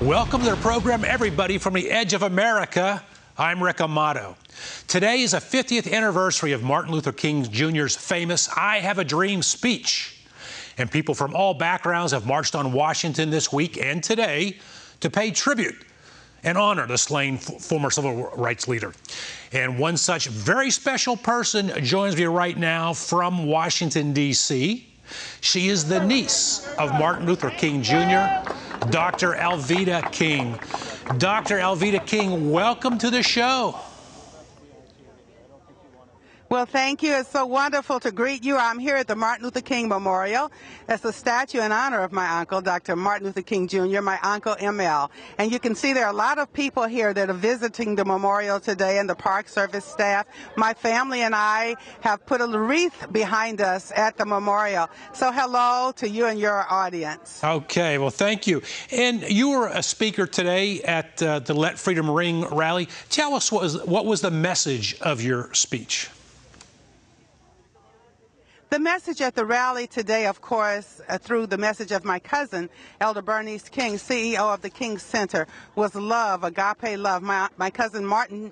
Welcome to the program, everybody, from the edge of America. I'm Rick Amato. Today is the 50th anniversary of Martin Luther King Jr.'s famous I Have a Dream speech. And people from all backgrounds have marched on Washington this week and today to pay tribute and honor the slain former civil rights leader. And one such very special person joins me right now from Washington, D.C. She is the niece of Martin Luther King Jr., Dr. Alveda King. Dr. Alveda King, welcome to the show. Well, thank you. It's so wonderful to greet you. I'm here at the Martin Luther King Memorial. That's a statue in honor of my uncle, Dr. Martin Luther King Jr., my uncle ML. And you can see there are a lot of people here that are visiting the memorial today, and the Park Service staff. My family and I have put a wreath behind us at the memorial. So hello to you and your audience. Okay, well, thank you. And you were a speaker today at the Let Freedom Ring rally. Tell us what was the message of your speech? The message at the rally today, of course, through the message of my cousin, Elder Bernice King, CEO of the King Center, was love, agape love. My cousin Martin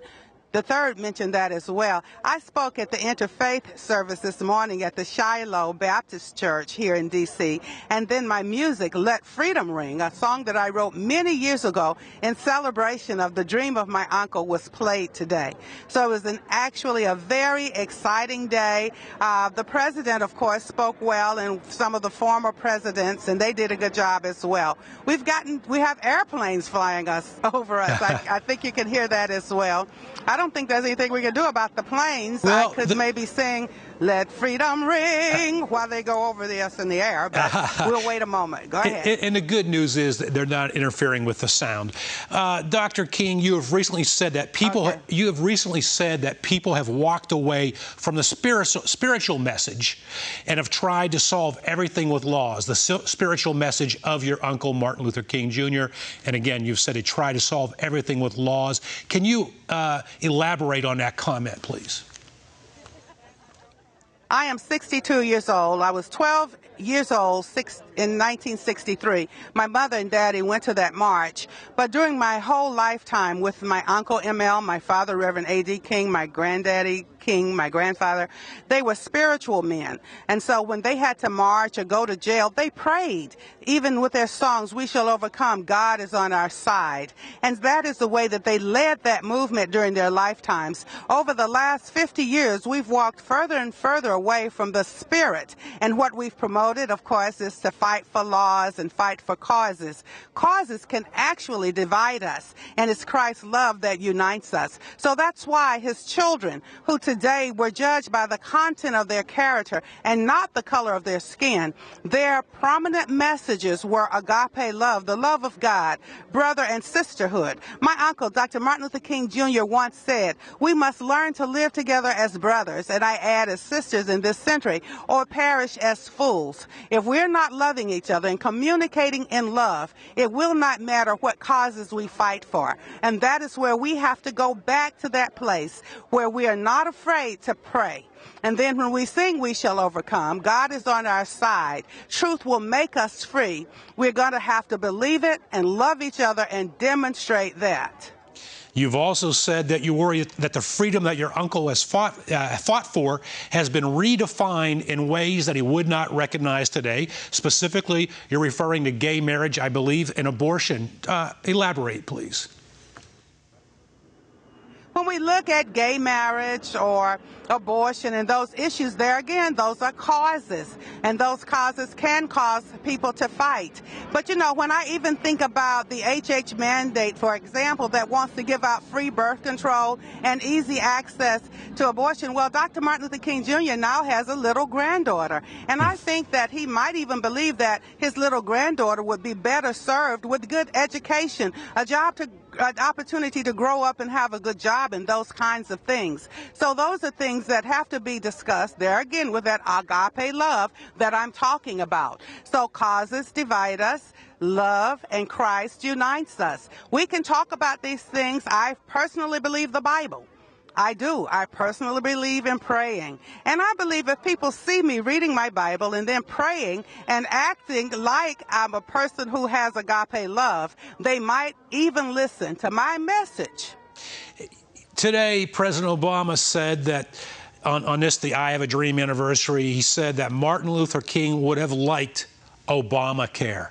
III mentioned that as well. I spoke at the interfaith service this morning at the Shiloh Baptist Church here in D.C. And then my music, Let Freedom Ring, a song that I wrote many years ago in celebration of the dream of my uncle, was played today. So it was actually a very exciting day. The president, of course, spoke well, and some of the former presidents, and they did a good job as well. We have airplanes flying over us. I think you can hear that as well. I don't think there's anything we can do about the planes. Well, I could maybe sing Let Freedom Ring while they go over us in the air, but we'll wait a moment. Go ahead. And the good news is that they're not interfering with the sound. Dr. King, you have recently said that people have walked away from the spiritual message and have tried to solve everything with laws, the spiritual message of your uncle Martin Luther King Jr. And again, you've said he tried to solve everything with laws. Can you elaborate on that comment, please? I am 62 years old. I was 12 years old in 1963. My mother and daddy went to that march. But during my whole lifetime with my uncle ML, my father, Reverend A.D. King, my granddaddy King, my grandfather, they were spiritual men. And so when they had to march or go to jail, they prayed. Even with their songs, We Shall Overcome, God is on our side. And that is the way that they led that movement during their lifetimes. Over the last 50 years, we've walked further and further away from the spirit. And what we've promoted, of course, is to fight for laws and fight for causes. Causes can actually divide us, and it's Christ's love that unites us. So that's why his children, who today were judged by the content of their character and not the color of their skin, their prominent messages were agape love, the love of God, brother and sisterhood. My uncle, Dr. Martin Luther King Jr., once said, we must learn to live together as brothers, and I add as sisters in this century, or perish as fools. If we're not loving each other and communicating in love, it will not matter what causes we fight for. And that is where we have to go back to that place where we are not afraid to pray. And then when we sing We Shall Overcome, God is on our side. Truth will make us free. We're going to have to believe it and love each other and demonstrate that. You've also said that you worry that the freedom that your uncle has fought for has been redefined in ways that he would not recognize today. Specifically, you're referring to gay marriage, I believe, and abortion. Elaborate, please. When we look at gay marriage or abortion and those issues, there again, those are causes, and those causes can cause people to fight. But you know, when I even think about the HH mandate, for example, that wants to give out free birth control and easy access to abortion, well, Dr. Martin Luther King Jr. now has a little granddaughter, and I think that he might even believe that his little granddaughter would be better served with good education, an opportunity to grow up and have a good job and those kinds of things. So those are things that have to be discussed there again with that agape love that I'm talking about. So causes divide us, love and Christ unites us. We can talk about these things. I personally believe the Bible. I do. I personally believe in praying. And I believe if people see me reading my Bible and then praying and acting like I'm a person who has agape love, they might even listen to my message. Today, President Obama said that on this, the I Have a Dream anniversary, he said that Martin Luther King would have liked Obamacare.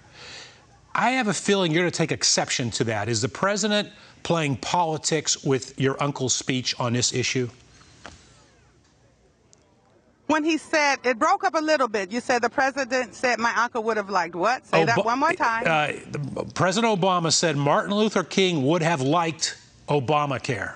I have a feeling you're going to take exception to that. Is the president playing politics with your uncle's speech on this issue? When he said, it broke up a little bit. You said the president said my uncle would have liked what? Say that one more time. President Obama said Martin Luther King would have liked Obamacare.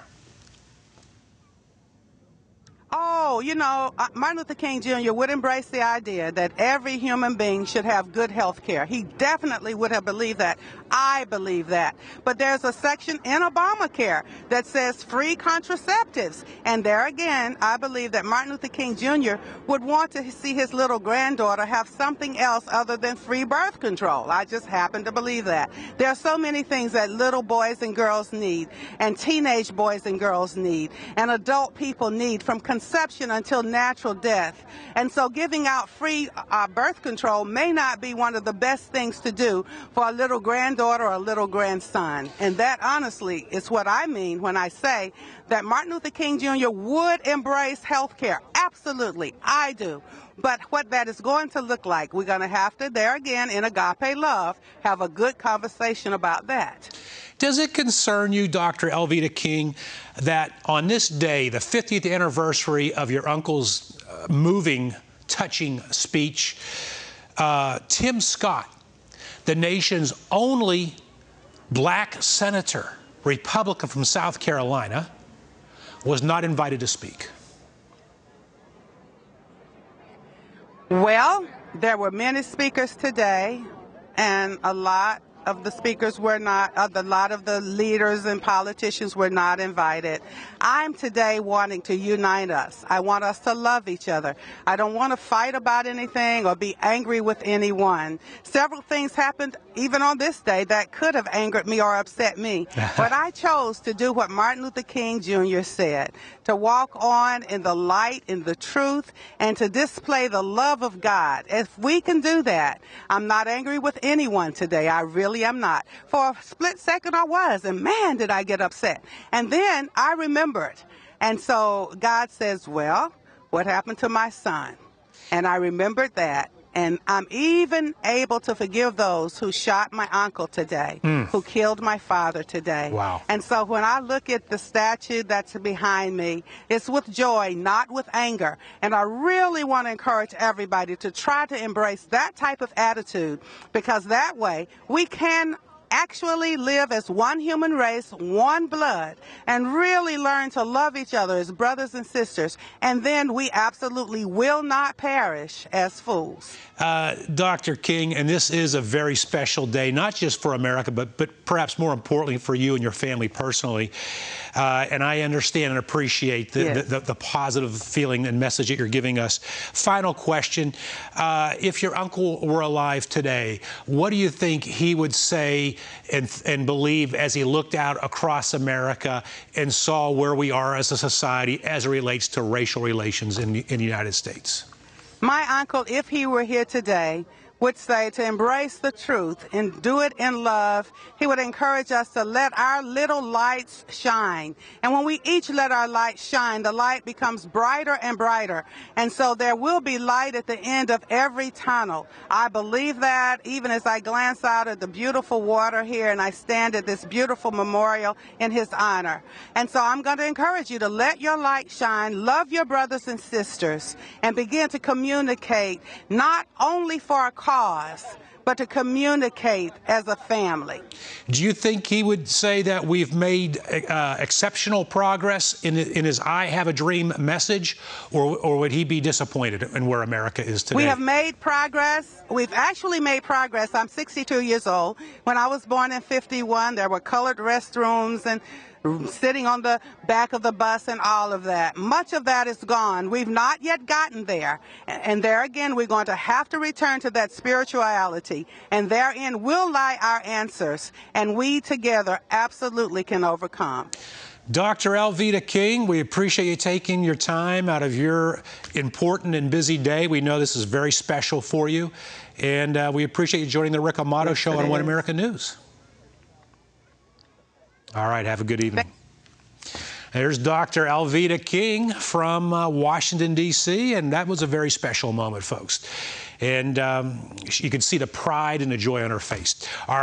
Oh, you know, Martin Luther King Jr. would embrace the idea that every human being should have good health care. He definitely would have believed that. I believe that. But there's a section in Obamacare that says free contraceptives. And there again, I believe that Martin Luther King Jr. would want to see his little granddaughter have something else other than free birth control. I just happen to believe that. There are so many things that little boys and girls need, and teenage boys and girls need, and adult people need, from conception until natural death. And so giving out free birth control may not be one of the best things to do for a little granddaughter or a little grandson. And that honestly is what I mean when I say that Martin Luther King Jr. would embrace health care. Absolutely, I do. But what that is going to look like, we're going to have to, there again, in agape love, have a good conversation about that. Does it concern you, Dr. Alveda King, that on this day, the 50th anniversary of your uncle's moving, touching speech, Tim Scott, the nation's only black senator, Republican from South Carolina, was not invited to speak? Well, there were many speakers today, and a lot of the speakers were not, a lot of the leaders and politicians were not invited. I'm today wanting to unite us. I want us to love each other. I don't want to fight about anything or be angry with anyone. Several things happened even on this day that could have angered me or upset me. But I chose to do what Martin Luther King Jr. said, to walk on in the light, in the truth, and to display the love of God. If we can do that, I'm not angry with anyone today. I really am not. For a split second I was, and man, did I get upset. And then I remembered. And so God says, well, what happened to my son? And I remembered that. And I'm even able to forgive those who shot my uncle today, who killed my father today. Wow. And so when I look at the statue that's behind me, it's with joy, not with anger. And I really want to encourage everybody to try to embrace that type of attitude, because that way we can actually live as one human race, one blood, and really learn to love each other as brothers and sisters. And then we absolutely will not perish as fools. Dr. King, and this is a very special day, not just for America, but perhaps more importantly for you and your family personally. And I understand and appreciate the positive feeling and message that you're giving us. Final question. If your uncle were alive today, what do you think he would say and believe as he looked out across America and saw where we are as a society as it relates to racial relations in the United States? My uncle, if he were here today, would say to embrace the truth and do it in love. He would encourage us to let our little lights shine. And when we each let our light shine, the light becomes brighter and brighter. And so there will be light at the end of every tunnel. I believe that even as I glance out at the beautiful water here and I stand at this beautiful memorial in his honor. And so I'm going to encourage you to let your light shine, love your brothers and sisters, and begin to communicate not only for a cause, but to communicate as a family. Do you think he would say that we've made exceptional progress in his I Have a Dream message, or would he be disappointed in where America is today? We have made progress. We've actually made progress. I'm 62 years old. When I was born in 51, there were colored restrooms and sitting on the back of the bus and all of that. Much of that is gone. We've not yet gotten there. And there again, we're going to have to return to that spirituality. And therein will lie our answers. And we together absolutely can overcome. Dr. Alveda King, we appreciate you taking your time out of your important and busy day. We know this is very special for you, and we appreciate you joining the Rick Amato Show on One American News. All right, have a good evening. There's Dr. Alveda King from Washington, D.C., and that was a very special moment, folks. And you could see the pride and the joy on her face. All right.